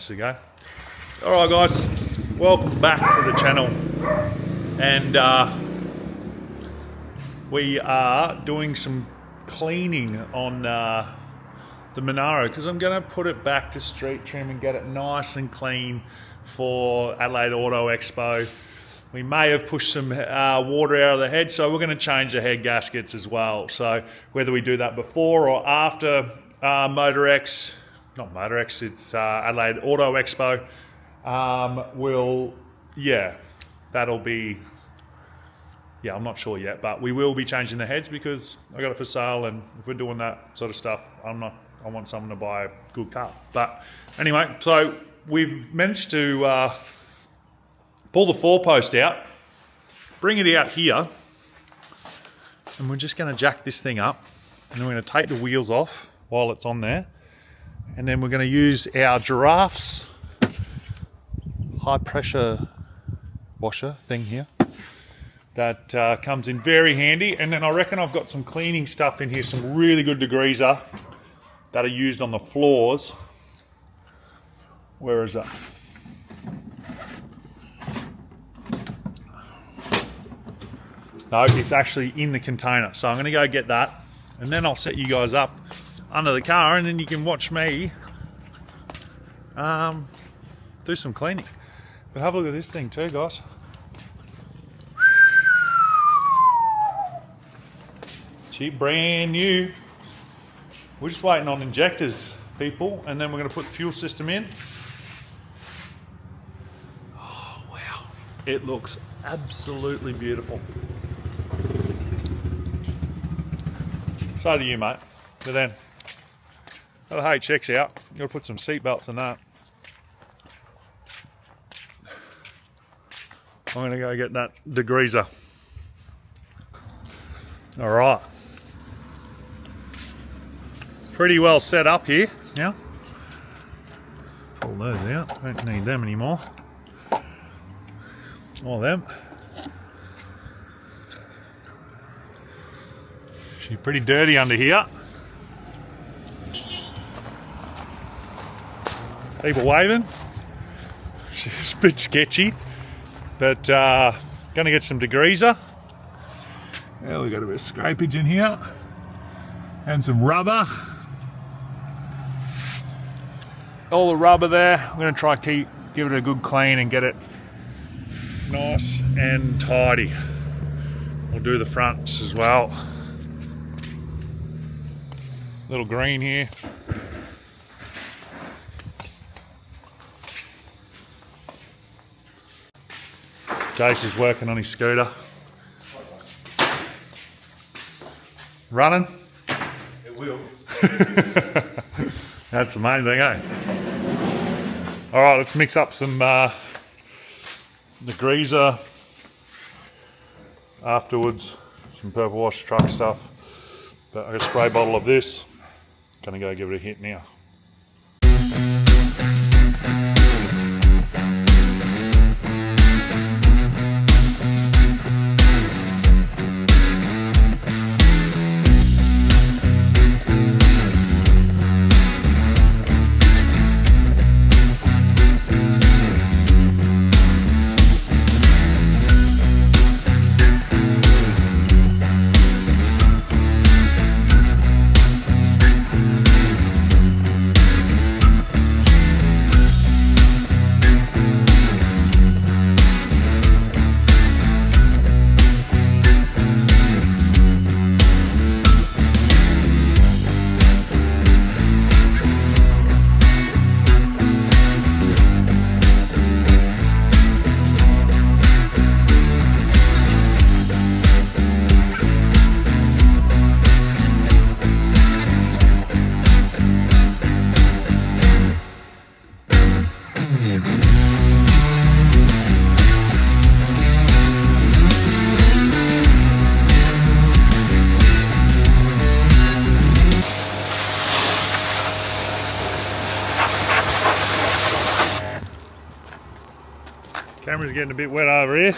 ages ago. Alright guys, welcome back to the channel. And we are doing some cleaning on the Monaro, because I'm going to put it back to street trim and get it nice and clean for Adelaide Auto Expo. We may have pushed some water out of the head, so we're going to change the head gaskets as well. So whether we do that before or after it's Adelaide Auto Expo, that'll be, I'm not sure yet, but we will be changing the heads because I got it for sale, and if we're doing that sort of stuff, I want someone to buy a good car. But anyway, so we've managed to pull the 4-post out, bring it out here, and we're just going to jack this thing up, and then we're going to take the wheels off while it's on there, and then we're going to use our Giraffe's high pressure washer thing here that comes in very handy. And then I reckon I've got some cleaning stuff in here, some really good degreaser that are used on the floors. Where is that? No, it's actually in the container. So I'm going to go get that, and then I'll set you guys up under the car, and then you can watch me do some cleaning. But have a look at this thing too, guys. Cheap, brand new. We're just waiting on injectors, people, and then we're going to put the fuel system in. Oh, wow. It looks absolutely beautiful. So do you, mate. But then, got the HX out. Got to put some seat belts in that. I'm going to go get that degreaser. All right. Pretty well set up here now. Pull those out. Don't need them anymore. All them. She's pretty dirty under here. People waving. She's a bit sketchy, but gonna get some degreaser. Yeah, we got a bit of scrapage in here and some rubber. All the rubber there. I'm gonna try give it a good clean and get it nice and tidy. We'll do the fronts as well. Little green here. Jace is working on his scooter. Running? It will. That's the main thing, eh? Alright, let's mix up some degreaser afterwards. Some purple wash truck stuff. But I got a spray bottle of this. Gonna go give it a hit now. Camera's getting a bit wet over here.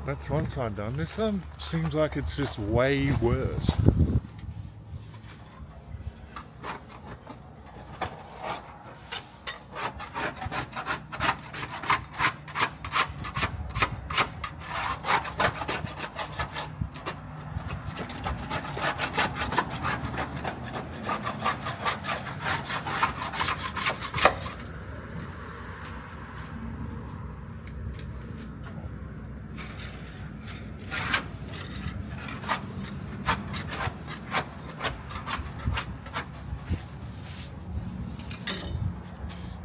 That's one side done. This one seems like it's just way worse.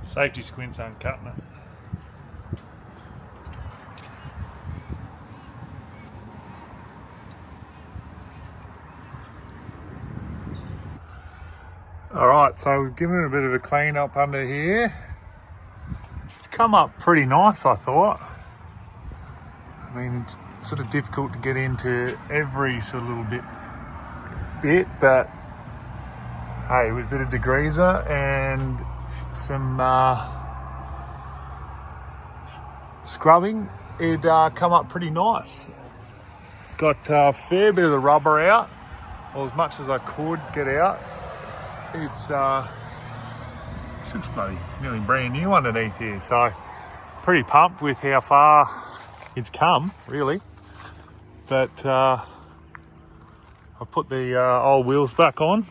Safety squints aren't cutting it. Alright, so we've given it a bit of a clean up under here. It's come up pretty nice, I thought. I mean, it's sort of difficult to get into every sort of little bit, but hey, with a bit of degreaser and some scrubbing, it'd come up pretty nice. Got a fair bit of the rubber out, or as much as I could get out. It's looks bloody nearly brand new underneath here, so pretty pumped with how far it's come, really. But I've put the old wheels back on.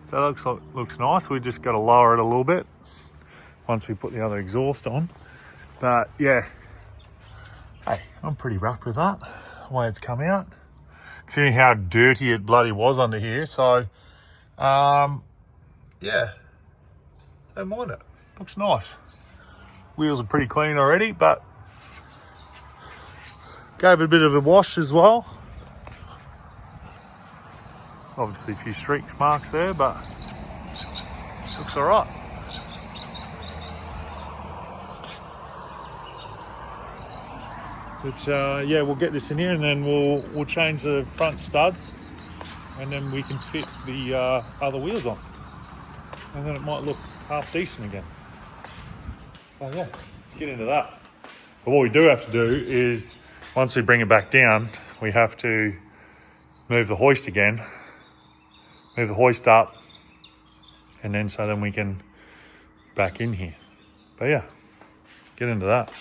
So it looks nice. We just got to lower it a little bit once we put the other exhaust on. But yeah, hey, I'm pretty wrapped with that, the way it's come out. Considering how dirty it bloody was under here. So, yeah, don't mind it. Looks nice. Wheels are pretty clean already, but gave it a bit of a wash as well. Obviously a few streaks marks there, but it looks all right. But yeah, we'll get this in here and then we'll change the front studs and then we can fit the other wheels on. And then it might look half decent again. Oh yeah, let's get into that. But what we do have to do is, once we bring it back down, we have to move the hoist again. Move the hoist up, and then so then we can back in here. But yeah, get into that.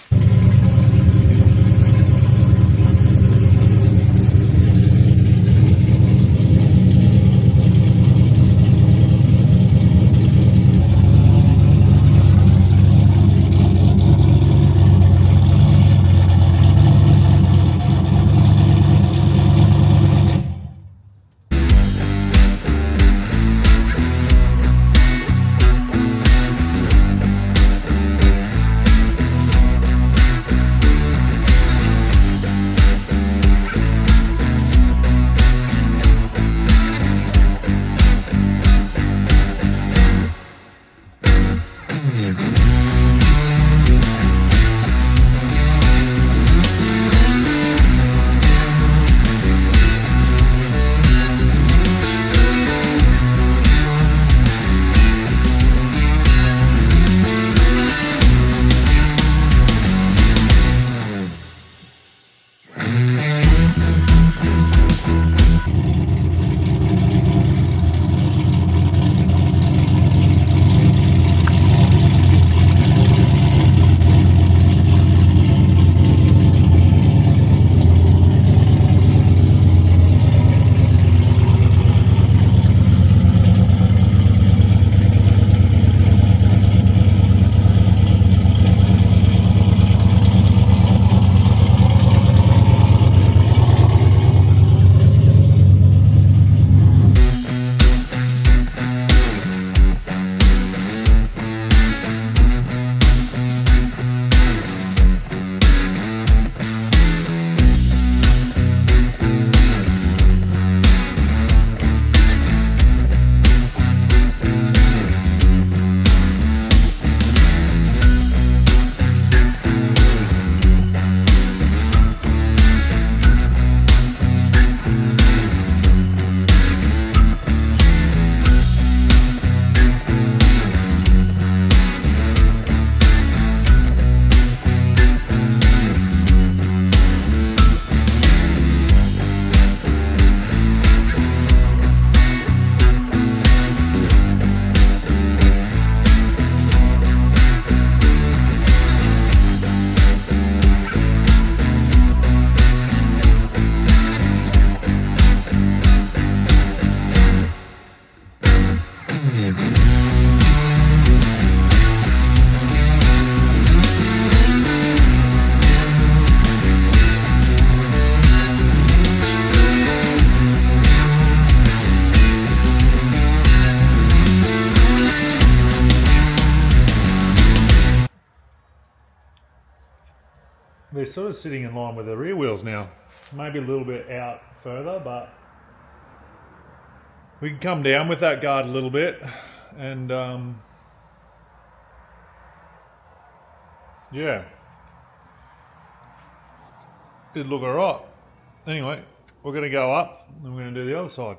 sort of sitting in line with the rear wheels now. Maybe a little bit out further, but we can come down with that guard a little bit, and yeah, it'd look all right. Anyway, we're going to go up and we're going to do the other side.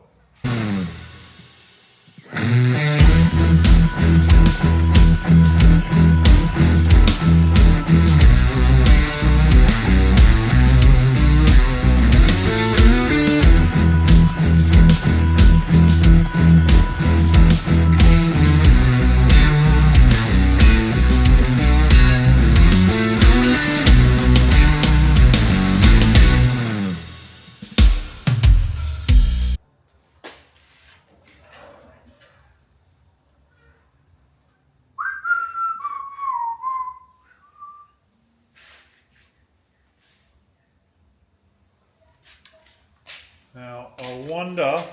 Now, I wonder,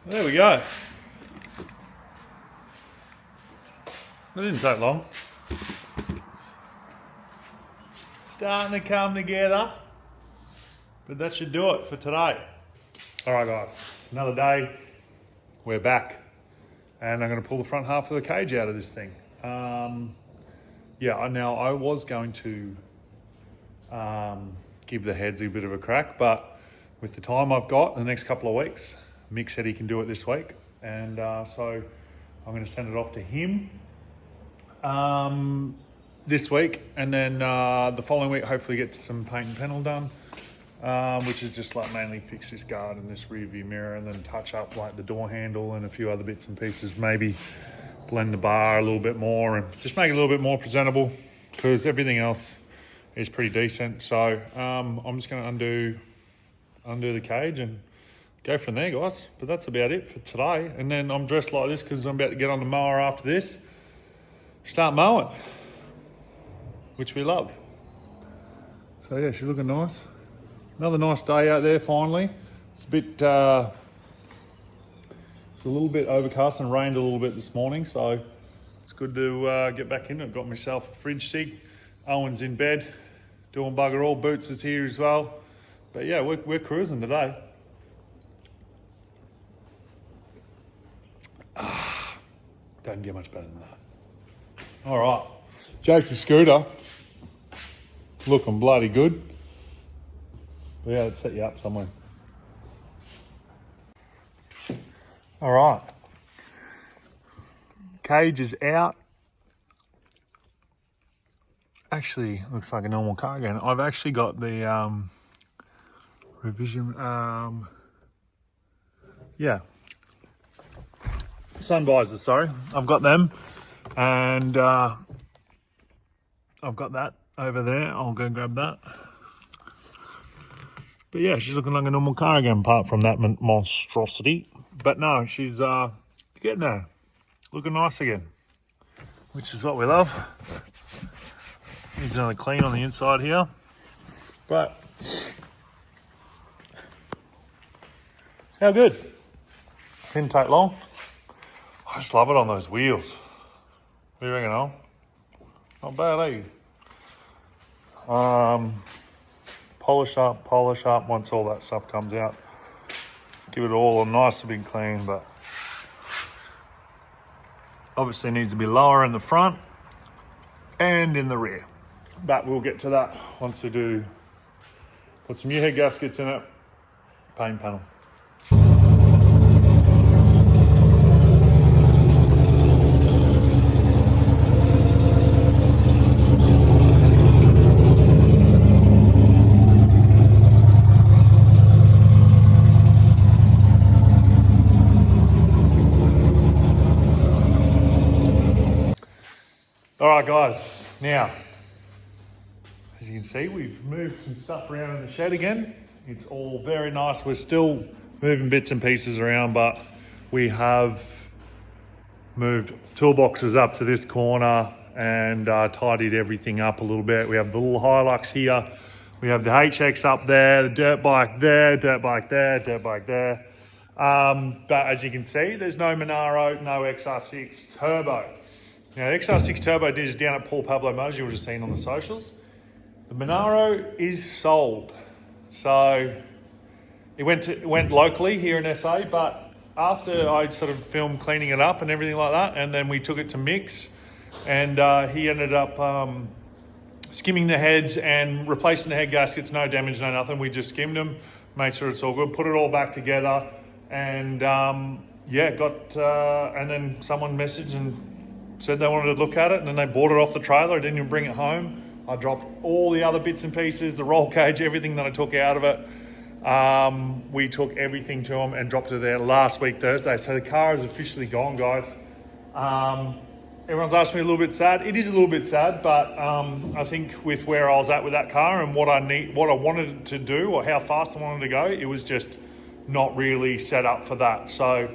there we go. That didn't take long. Starting to come together, but that should do it for today. All right, guys, another day. We're back, and I'm going to pull the front half of the cage out of this thing. Yeah, now I was going to give the heads a bit of a crack, but with the time I've got the next couple of weeks, Mick said he can do it this week, and so I'm going to send it off to him this week, and then the following week hopefully get some paint and panel done, which is just like mainly fix this guard and this rear view mirror, and then touch up like the door handle and a few other bits and pieces, maybe blend the bar a little bit more and just make it a little bit more presentable, because everything else is pretty decent. So I'm just going to undo the cage and go from there, guys. But that's about it for today. And then I'm dressed like this because I'm about to get on the mower after this, start mowing, which we love. So yeah, she's looking nice. Another nice day out there finally. It's a bit it's a little bit overcast and rained a little bit this morning, so it's good to get back in. I've got myself a fridge cig. Owen's in bed doing bugger all. Boots is here as well. But yeah, we're cruising today. Don't get much better than that. All right, Jake's the scooter. Looking bloody good. But yeah, let's set you up somewhere. All right, cage is out. Actually, looks like a normal car again. I've actually got the revision, yeah, sun visors, sorry. I've got them, and I've got that over there. I'll go grab that. But yeah, she's looking like a normal car again, apart from that monstrosity. But no, she's getting there. Looking nice again, which is what we love. Needs another clean on the inside here. But how good. Didn't take long. I just love it on those wheels. What do you reckon, Al? Not bad, eh? Polish up once all that stuff comes out. Give it all a nice big clean, but obviously needs to be lower in the front and in the rear. But we'll get to that once we do put some new head gaskets in it, paint panel. All right, guys, now, as you can see, we've moved some stuff around in the shed again. It's all very nice. We're still moving bits and pieces around, but we have moved toolboxes up to this corner and tidied everything up a little bit. We have the little Hilux here. We have the HX up there, the dirt bike there, dirt bike there, dirt bike there. But as you can see, there's no Monaro, no XR6 Turbo. Now, the XR6 Turbo is down at Paul Pablo Motors, you would have seen on the socials. The Monaro is sold. So it went locally here in SA, but after I sort of filmed cleaning it up and everything like that, and then we took it to Mix, and he ended up skimming the heads and replacing the head gaskets, no damage, no nothing. We just skimmed them, made sure it's all good, put it all back together, and yeah, and then someone messaged and said they wanted to look at it, and then they bought it off the trailer. I didn't even bring it home. I dropped all the other bits and pieces, the roll cage, everything that I took out of it. We took everything to them and dropped it there last week, Thursday. So the car is officially gone, guys. Everyone's asked me a little bit sad. It is a little bit sad, but I think with where I was at with that car and what I wanted it to do or how fast I wanted to go, it was just not really set up for that. So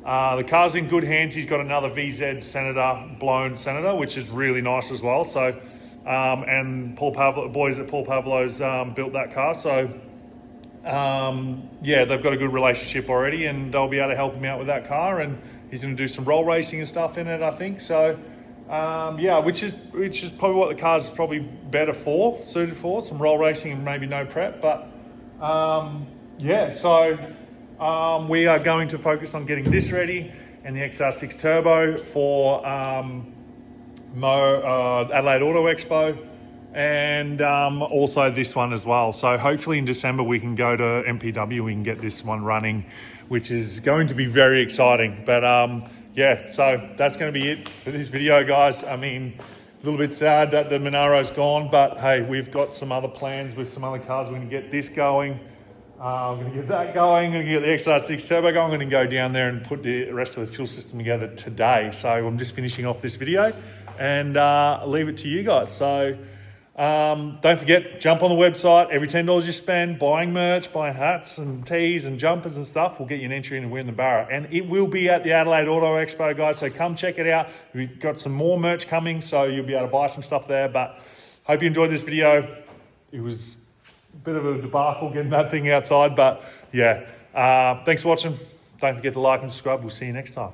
the car's in good hands. He's got another VZ Senator, blown Senator, which is really nice as well. So, and boys at Paul Pablo's built that car. So, yeah, they've got a good relationship already, and they'll be able to help him out with that car. And he's going to do some roll racing and stuff in it, I think. So, yeah, which is probably what the car's probably suited for, some roll racing and maybe no prep. But yeah, so we are going to focus on getting this ready and the XR6 Turbo for Adelaide Auto Expo, and also this one as well. So hopefully in December we can go to MPW, we can get this one running, which is going to be very exciting. But yeah, so that's going to be it for this video, guys. I mean, a little bit sad that the Monaro's gone, but hey, we've got some other plans with some other cars. We're going to get this going. I'm going to get that going. I'm going to get the XR6 Turbo going. I'm going to go down there and put the rest of the fuel system together today. So I'm just finishing off this video and leave it to you guys. So don't forget, jump on the website. Every $10 you spend buying merch, buying hats and tees and jumpers and stuff will get you an entry in to win the Barra. And it will be at the Adelaide Auto Expo, guys. So come check it out. We've got some more merch coming, so you'll be able to buy some stuff there. But hope you enjoyed this video. It was a bit of a debacle getting that thing outside, but yeah, thanks for watching. Don't forget to like and subscribe. We'll see you next time.